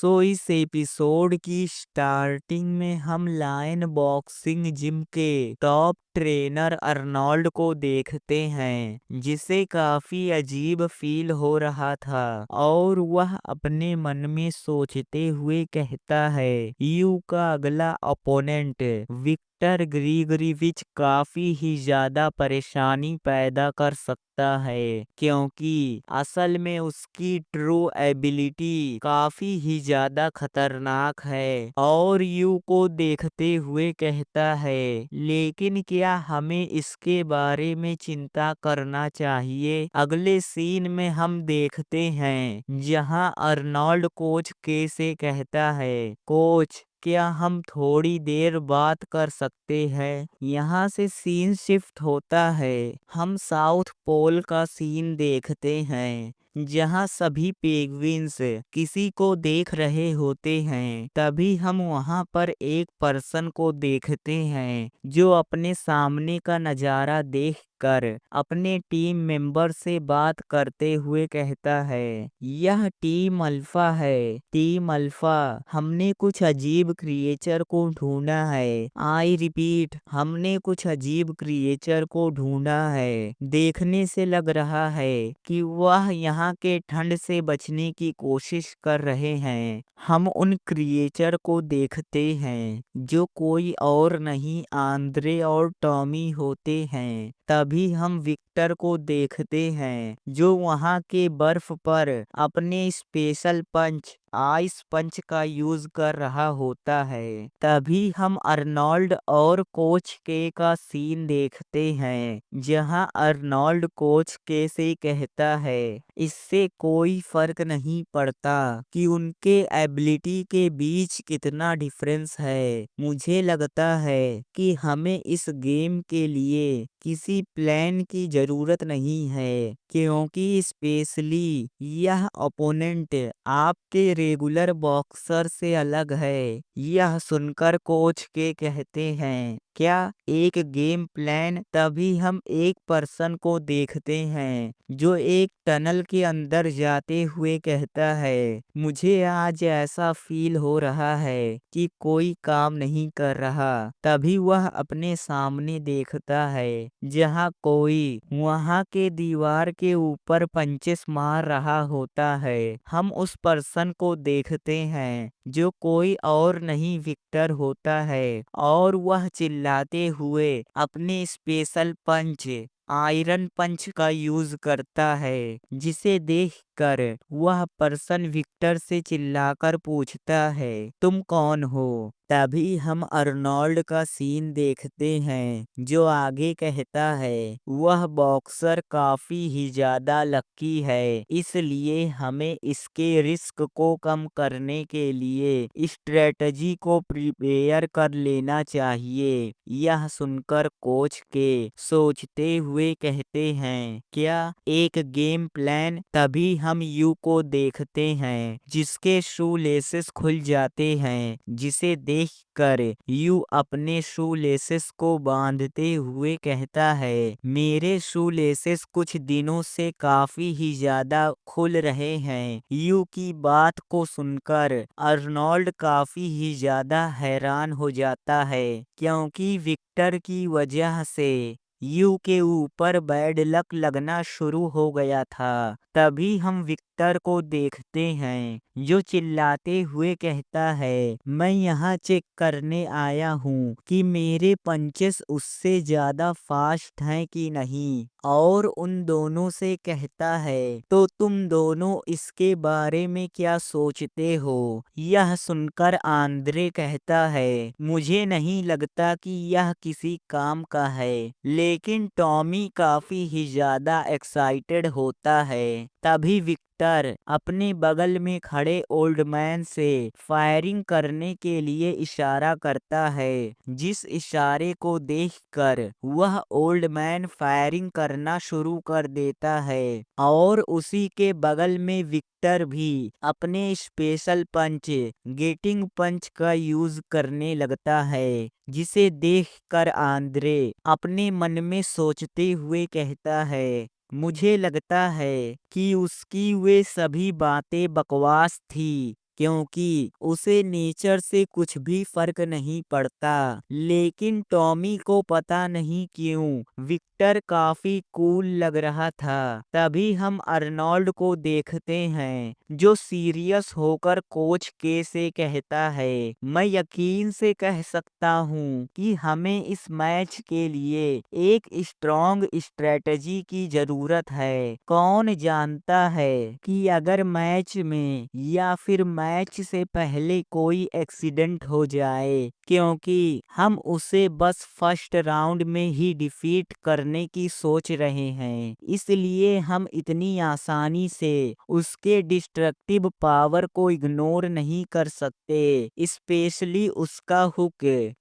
इस एपिसोड की स्टार्टिंग में हम लायन बॉक्सिंग जिम के टॉप ट्रेनर अर्नोल्ड को देखते हैं, जिसे काफी अजीब फील हो रहा था और वह अपने मन में सोचते हुए कहता है यू का अगला अपोनेंट विक्टर ग्रिगोरिविच काफी ही ज्यादा परेशानी पैदा कर सकता है, क्योंकि असल में उसकी ट्रू एबिलिटी काफी ही ज्यादा खतरनाक है। और यू को देखते हुए कहता है, लेकिन क्या हमें इसके बारे में चिंता करना चाहिए? अगले सीन में हम देखते हैं जहां अर्नोल्ड कोच के से कहता है, कोच क्या हम थोड़ी देर बात कर सकते हैं? यहाँ से सीन शिफ्ट होता है, हम साउथ पोल का सीन देखते हैं जहाँ सभी पेंगुइन्स किसी को देख रहे होते हैं। तभी हम वहाँ पर एक पर्सन को देखते हैं जो अपने सामने का नज़ारा देखकर अपने टीम मेंबर से बात करते हुए कहता है, यह टीम अल्फा है। टीम अल्फा, हमने कुछ अजीब क्रिएचर को ढूंढा है। आई रिपीट, हमने कुछ अजीब क्रिएचर को ढूंढा है। देखने से लग रहा है कि वह यहाँ के ठंड से बचने की कोशिश कर रहे हैं। हम उन क्रिएचर को देखते हैं जो कोई और नहीं आंद्रे और टॉमी होते हैं। तभी हम विक्टर को देखते हैं जो वहाँ के बर्फ पर अपने स्पेशल पंच आइस पंच का यूज कर रहा होता है। तभी हम अर्नोल्ड और कोच के का सीन देखते हैं जहां अर्नोल्ड कोच के से कहता है, इससे कोई फर्क नहीं पड़ता कि उनके एबिलिटी के बीच कितना डिफरेंस है। मुझे लगता है कि हमें इस गेम के लिए किसी प्लान की जरूरत नहीं है, क्योंकि स्पेशली यह ओपोनेंट आपके रेगुलर बॉक्सर से अलग है। यह सुनकर कोच के कहते हैं, क्या एक गेम प्लान? तभी हम एक पर्सन को देखते हैं जो एक टनल के अंदर जाते हुए कहता है, मुझे आज ऐसा फील हो रहा है कि कोई काम नहीं कर रहा। तभी वह अपने सामने देखता है जहां कोई वहां के दीवार के ऊपर पंचेस मार रहा होता है। हम उस पर्सन को देखते हैं जो कोई और नहीं विक्टर होता है और वह चिल्लाते हुए अपने स्पेशल पंच आयरन पंच का यूज करता है, जिसे देखकर वह पर्सन विक्टर से चिल्लाकर पूछता है, तुम कौन हो? तभी हम अर्नोल्ड का सीन देखते हैं जो आगे कहता है, वह बॉक्सर काफी ही ज्यादा लकी है, इसलिए हमें इसके रिस्क को कम करने के लिए स्ट्रेटजी को प्रिपेयर कर लेना चाहिए। यह सुनकर कोच के सोचते हुए कहते हैं, क्या एक गेम प्लान? तभी हम यू को देखते हैं जिसके शू लेसेस खुल जाते हैं, जिसे देखकर यू अपने शू लेसेस को बांधते हुए कहता है, मेरे शू लेसेस कुछ दिनों से काफी ही ज्यादा खुल रहे हैं। यू की बात को सुनकर अर्नोल्ड काफी ही ज्यादा हैरान हो जाता है, क्योंकि विक्टर की वजह से यू के ऊपर बैड लक लगना शुरू हो गया था। तभी हम विक्टर को देखते हैं जो चिल्लाते हुए कहता है, मैं यहाँ चेक करने आया हूँ कि मेरे पंचेस उससे ज्यादा फास्ट हैं कि नहीं। और उन दोनों से कहता है, तो तुम दोनों इसके बारे में क्या सोचते हो? यह सुनकर आंद्रे कहता है, मुझे नहीं लगता कि यह किसी काम का है। लेकिन टॉमी काफी ही ज्यादा एक्साइटेड होता है। तभी विक्टर अपने बगल में खड़े ओल्ड मैन से फायरिंग करने के लिए इशारा करता है, जिस इशारे को देखकर वह ओल्ड मैन फायरिंग करना शुरू कर देता है और उसी के बगल में विक्टर भी अपने स्पेशल पंच गेटिंग पंच का यूज करने लगता है, जिसे देखकर आंद्रे अपने मन में सोचते हुए कहता है, मुझे लगता है कि उसकी वे सभी बातें बकवास थी। क्योंकि उसे नेचर से कुछ भी फर्क नहीं पड़ता। लेकिन टॉमी को पता नहीं क्यों विक्टर काफी कूल लग रहा था। तभी हम अर्नोल्ड को देखते हैं जो सीरियस होकर कोच के से कहता है, मैं यकीन से कह सकता हूँ कि हमें इस मैच के लिए एक स्ट्रॉन्ग स्ट्रेटजी की जरूरत है। कौन जानता है कि अगर मैच में या फिर मैच से पहले कोई एक्सीडेंट हो जाए, क्योंकि हम उसे बस फर्स्ट राउंड में ही डिफीट करने की सोच रहे हैं, इसलिए हम इतनी आसानी से उसके डिस्ट्रक्टिव पावर को इग्नोर नहीं कर सकते, स्पेशली उसका हुक,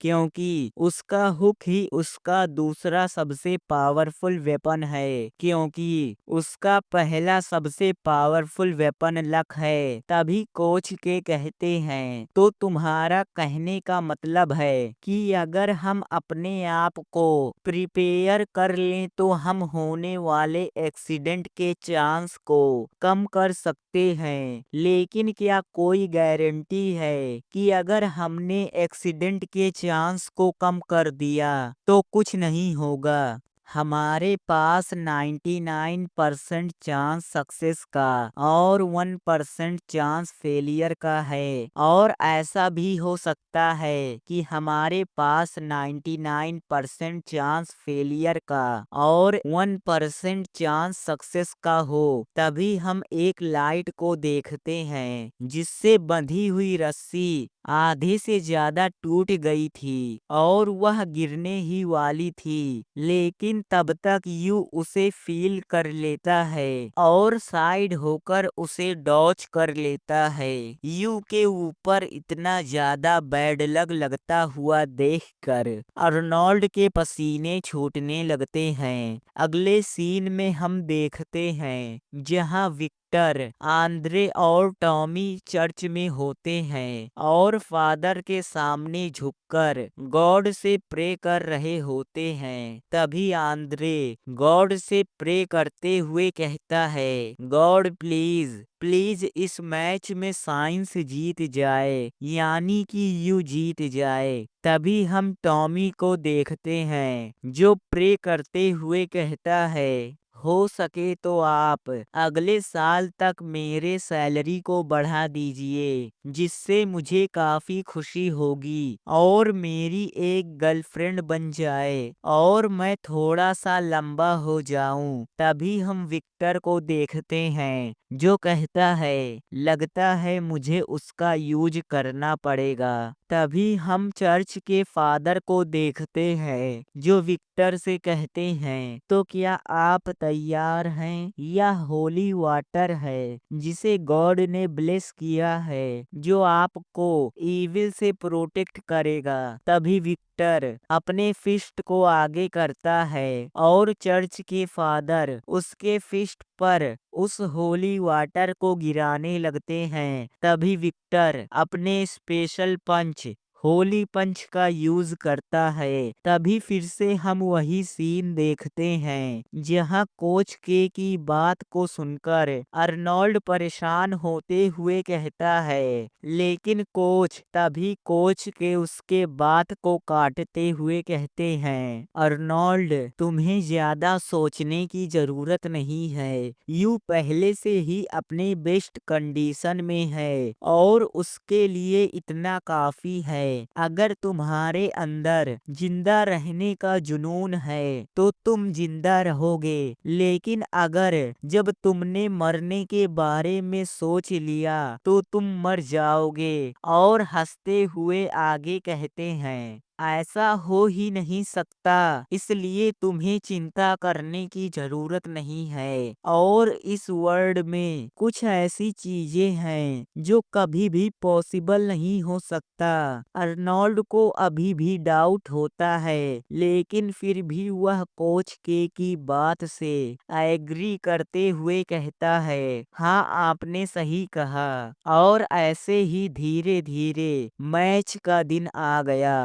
क्योंकि उसका हुक ही उसका दूसरा सबसे पावरफुल वेपन है, क्योंकि उसका पहला सबसे पावरफुल वेपन लक है। तभी कोच के कहते हैं, तो तुम्हारा कहने का मतलब है कि अगर हम अपने आप को प्रिपेयर कर लें तो हम होने वाले एक्सीडेंट के चांस को कम कर सकते हैं। लेकिन क्या कोई गारंटी है कि अगर हमने एक्सीडेंट के चांस को कम कर दिया तो कुछ नहीं होगा? हमारे पास 99% चांस सक्सेस का और 1% चांस फेलियर का है, और ऐसा भी हो सकता है कि हमारे पास 99% चांस फेलियर का और 1% चांस सक्सेस का हो। तभी हम एक लाइट को देखते हैं जिससे बंधी हुई रस्सी आधे से ज्यादा टूट गई थी और वह गिरने ही वाली थी, लेकिन तब तक यू उसे फील कर लेता है और साइड होकर उसे डॉच कर लेता है। यू के ऊपर इतना ज्यादा बैड लक लगता हुआ देखकर अर्नोल्ड के पसीने छूटने लगते हैं। अगले सीन में हम देखते हैं जहां विक्टर, आंद्रे और टॉमी चर्च में होते हैं और फादर के सामने झुककर गॉड से प्रे कर रहे होते हैं। तभी आंद्रे गॉड से प्रे करते हुए कहता है, गॉड प्लीज प्लीज इस मैच में साइंस जीत जाए, यानी कि यू जीत जाए। तभी हम टॉमी को देखते हैं जो प्रे करते हुए कहता है, हो सके तो आप अगले साल तक मेरे सैलरी को बढ़ा दीजिए, जिससे मुझे काफी खुशी होगी और मेरी एक गर्लफ्रेंड बन जाए और मैं थोड़ा सा लंबा हो जाऊं। तभी हम विक्टर को देखते हैं जो कहता है, लगता है मुझे उसका यूज करना पड़ेगा। तभी हम चर्च के फादर को देखते हैं जो विक्टर से कहते हैं, तो क्या आप तैयार हैं? यह होली वाटर है जिसे गॉड ने ब्लेस किया है, जो आपको ईविल से प्रोटेक्ट करेगा। तभी विक्टर अपने फिस्ट को आगे करता है और चर्च के फादर उसके फिस्ट पर उस होली वाटर को गिराने लगते हैं। तभी विक्टर अपने स्पेशल पंच होली पंच का यूज करता है। तभी फिर से हम वही सीन देखते हैं जहां कोच के की बात को सुनकर अर्नोल्ड परेशान होते हुए कहता है, लेकिन कोच, तभी कोच के उसके बात को काटते हुए कहते हैं, अर्नोल्ड तुम्हें ज्यादा सोचने की जरूरत नहीं है, यू पहले से ही अपने बेस्ट कंडीशन में है और उसके लिए इतना काफी है। अगर तुम्हारे अंदर जिंदा रहने का जुनून है तो तुम जिंदा रहोगे, लेकिन अगर जब तुमने मरने के बारे में सोच लिया तो तुम मर जाओगे। और हंसते हुए आगे कहते हैं, ऐसा हो ही नहीं सकता, इसलिए तुम्हें चिंता करने की जरूरत नहीं है। और इस वर्ल्ड में कुछ ऐसी चीजें हैं जो कभी भी पॉसिबल नहीं हो सकता। अर्नोल्ड को अभी भी डाउट होता है, लेकिन फिर भी वह कोच के की बात से एग्री करते हुए कहता है, हाँ आपने सही कहा। और ऐसे ही धीरे धीरे मैच का दिन आ गया।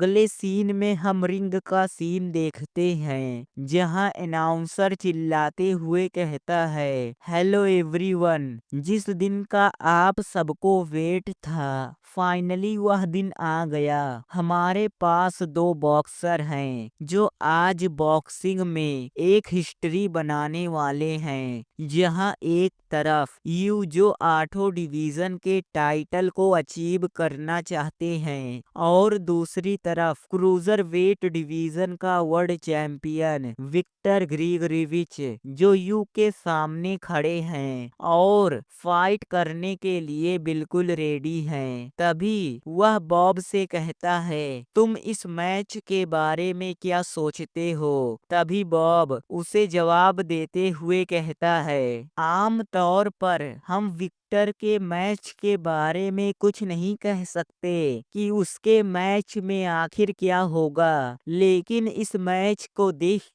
अगले सीन में हम रिंग का सीन देखते हैं जहां अनाउंसर चिल्लाते हुए कहता है, हेलो एवरीवन। जिस दिन का आप सबको वेट था, फाइनली वह दिन आ गया। हमारे पास दो बॉक्सर हैं जो आज बॉक्सिंग में एक हिस्ट्री बनाने वाले हैं। जहां एक तरफ यू जो आठों डिवीजन के टाइटल को अचीव करना चाहते हैं और दूसरी तरफ क्रूजर वेट डिवीजन का वर्ल्ड चैंपियन विक्टर ग्रिगोरोविच जो यू के सामने खड़े हैं और फाइट करने के लिए बिल्कुल रेडी हैं। तभी वह बॉब से कहता है, तुम इस मैच के बारे में क्या सोचते हो? तभी बॉब उसे जवाब देते हुए कहता है, आम तौर पर हम विक्टर के मैच के बारे में कुछ नहीं कह सकते कि उसके मैच में आखिर क्या होगा, लेकिन इस मैच को देखकर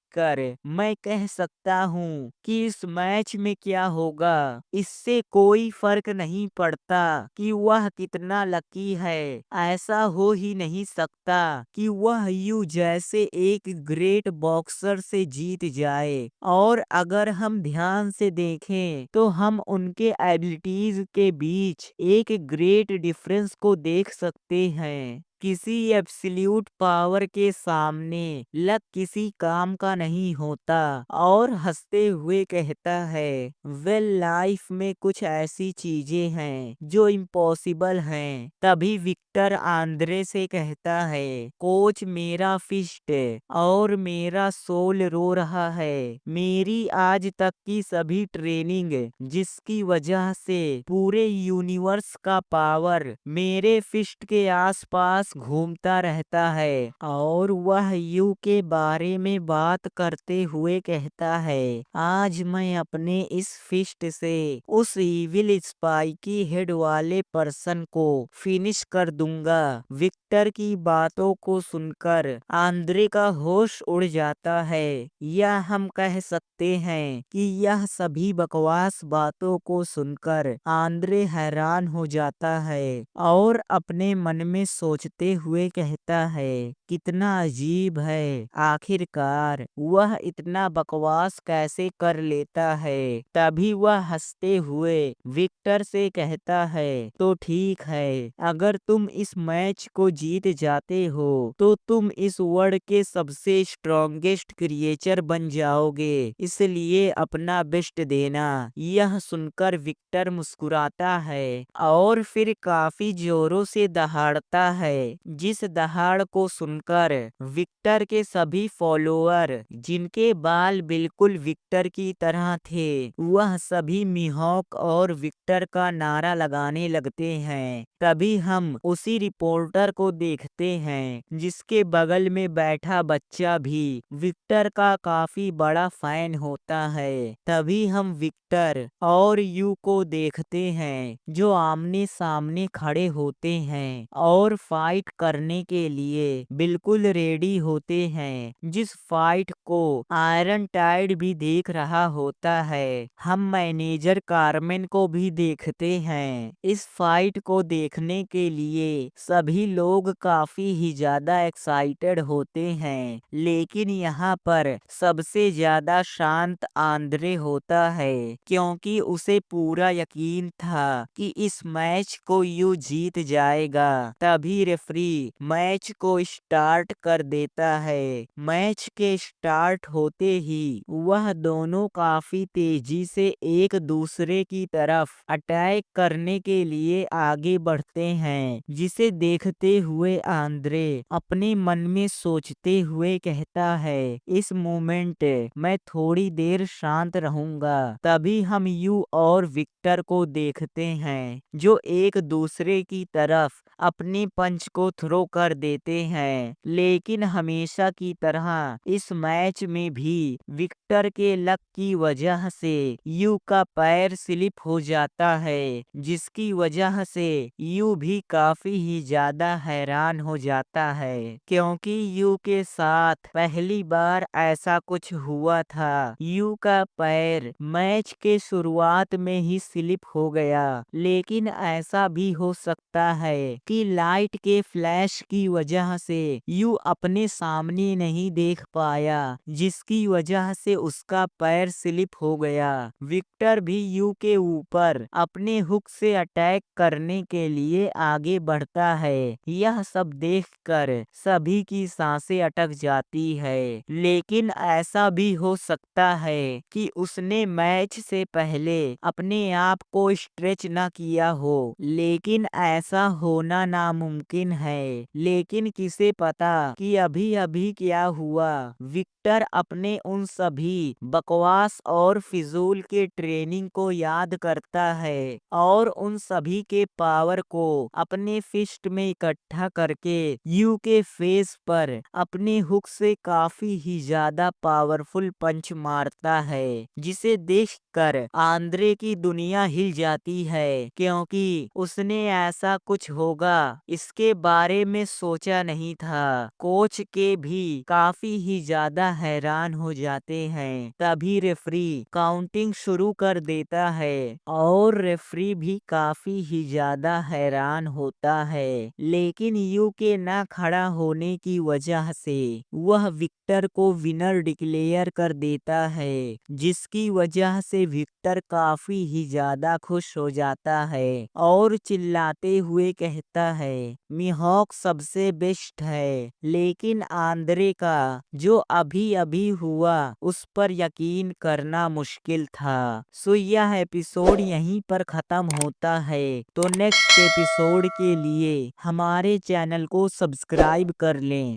मैं कह सकता हूँ कि इस मैच में क्या होगा। इससे कोई फर्क नहीं पड़ता कि वह कितना लकी है। ऐसा हो ही नहीं सकता कि वह यू जैसे एक ग्रेट बॉक्सर से जीत जाए। और अगर हम ध्यान से देखें तो हम उनके एबिलिटीज के बीच एक ग्रेट डिफरेंस को देख सकते हैं। किसी एब्सोल्यूट पावर के सामने लक किसी काम का नहीं होता। और हंसते हुए कहता है, वेल लाइफ में कुछ ऐसी चीजें हैं जो इम्पॉसिबल हैं। तभी विक्टर आंद्रे से कहता है, कोच मेरा फिस्ट और मेरा सोल रो रहा है। मेरी आज तक की सभी ट्रेनिंग जिसकी वजह से पूरे यूनिवर्स का पावर मेरे फिस्ट के आसपास घूमता रहता है। और वह यू के बारे में बात करते हुए कहता है, आज मैं अपने इस फिस्ट से उस इविल स्पाइकी हेड वाले पर्सन को फिनिश कर दूंगा। विक्टर की बातों को सुनकर आंद्रे का होश उड़ जाता है, या हम कह सकते हैं कि यह सभी बकवास बातों को सुनकर आंद्रे हैरान हो जाता है और अपने मन में सोचते हुए कहता है, कितना अजीब है, आखिरकार वह इतना बकवास कैसे कर लेता है। तभी वह हंसते हुए विक्टर से कहता है, तो ठीक है, अगर तुम इस मैच को जीत जाते हो तो तुम इस वर्ल्ड के सबसे स्ट्रॉन्गेस्ट क्रिएचर बन जाओगे, इसलिए अपना बेस्ट देना। यह सुनकर विक्टर मुस्कुराता है और फिर काफी जोरों से दहाड़ता है। जिस दहाड़ को सुनकर विक्टर के सभी फॉलोअर जिनके बाल बिल्कुल विक्टर की तरह थे, वह सभी मिहॉक और विक्टर का नारा लगाने लगते हैं। तभी हम उसी रिपोर्टर को देखते हैं जिसके बगल में बैठा बच्चा भी विक्टर का काफी बड़ा फैन होता है। तभी हम विक्टर और यू को देखते हैं जो आमने सामने खड़े होते हैं और फाइट करने के लिए बिल्कुल रेडी होते हैं। जिस फाइट को आयरन टाइड भी देख रहा होता है, हम मैनेजर कार्मेन को भी देखते हैं। इस फाइट को देखने के लिए सभी लोग काफी ही ज्यादा एक्साइटेड होते हैं, लेकिन यहाँ पर सबसे ज्यादा शांत आंद्रे होता है क्योंकि उसे पूरा यकीन था कि इस मैच को यू जीत जाएगा। तभी रेफरी मैच को स्टार्ट कर देता है। मैच के स्टार्ट होते ही वह दोनों काफी तेजी से एक दूसरे की तरफ अटैक करने के लिए आगे बढ़ते हैं, जिसे देखते हुए आंद्रे अपने मन में सोचते हुए कहता है, इस मोमेंट मैं थोड़ी देर शांत रहूंगा। तभी हम यू और विक्टर को देखते हैं जो एक दूसरे की तरफ अपने पंच को थ्रो कर देते हैं, लेकिन हमेशा की तरह इस मैच में भी विक्टर के लक की वजह से यू का पैर स्लिप हो जाता है, जिसकी वजह से यू भी काफी ही ज्यादा हैरान हो जाता है क्योंकि यू के साथ पहली बार ऐसा कुछ हुआ था। यू का पैर मैच के शुरुआत में ही स्लिप हो गया, लेकिन ऐसा भी हो सकता है कि लाइट के फ्लैश की वजह से यू अपने सामने नहीं देख पाया, जिसकी वजह से उसका पैर स्लिप हो गया। विक्टर भी यू के ऊपर अपने हुक से अटैक करने के लिए आगे बढ़ता है। यह सब देखकर सभी की सांसें अटक जाती है, लेकिन ऐसा भी हो सकता है कि उसने मैच से पहले अपने आप को स्ट्रेच न किया हो, लेकिन ऐसा होना नामुमकिन है। लेकिन किसे पता कि अभी अभी क्या हुआ। विक्टर अपने उन सभी बकवास और फिजूल के ट्रेनिंग को याद करता है और उन सभी के पावर को अपने फिस्ट में इकट्ठा करके यू के फेस पर अपने हुक से काफी ही ज्यादा पावरफुल पंच मारता है, जिसे देखकर आंद्रे की दुनिया हिल जाती है क्योंकि उसने ऐसा कुछ होगा इसके बारे में सोचा नहीं था। कोच के भी काफी ही ज्यादा हैरान हो जाते हैं। तभी रेफरी काउंटिंग शुरू कर देता है और रेफरी भी काफी ही ज्यादा हैरान होता है, लेकिन यू के ना खड़ा होने की वजह से वह विक्टर को विनर डिक्लेयर कर देता है, जिसकी वजह से विक्टर काफी ही ज्यादा खुश हो जाता है और चिल्लाते हुए कहता है मिहोक सबसे बेस्ट है। लेकिन आंद्रे का जो अभी अभी हुआ उस पर यकीन करना मुश्किल था। सो यह एपिसोड यहीं पर खत्म होता है। तो नेक्स्ट एपिसोड के लिए हमारे चैनल को सब्सक्राइब कर लें।